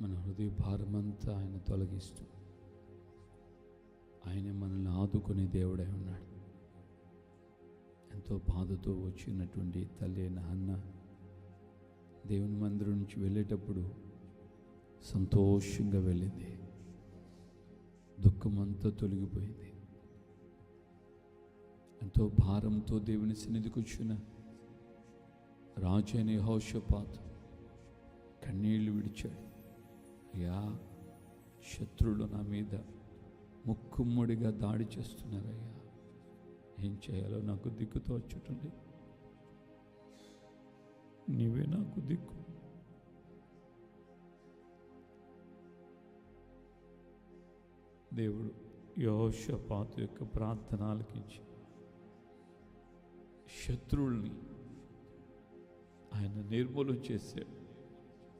మన హృదయ భారమంతా ఆయన తొలగిస్తూ ఆయన మనల్ని ఆదుకునే దేవుడై ఉన్నాడు. ఎంతో బాధతో వచ్చినటువంటి తల్లి అయిన హన్న దేవుని మందిరం నుంచి వెళ్ళేటప్పుడు సంతోషంగా వెళ్ళింది. దుఃఖమంతా తొలగిపోయింది. ఎంతో భారంతో దేవుని సన్నిధికి వచ్చిన రాజు అయిన యెహోషాపాతు కన్నీళ్లు విడిచాడు. అయ్యా, శత్రువులు నా మీద ముక్కుమ్మడిగా దాడి చేస్తున్నారయ్యా, ఏం చేయాలో నాకు దిక్కు తోచటండి. నీవే నాకు దిక్కు. దేవుడు యెహోషాపాతు యొక్క ప్రార్థన ఆలకించి శత్రువుల్ని ఆయన నిర్మూలన చేశాడు.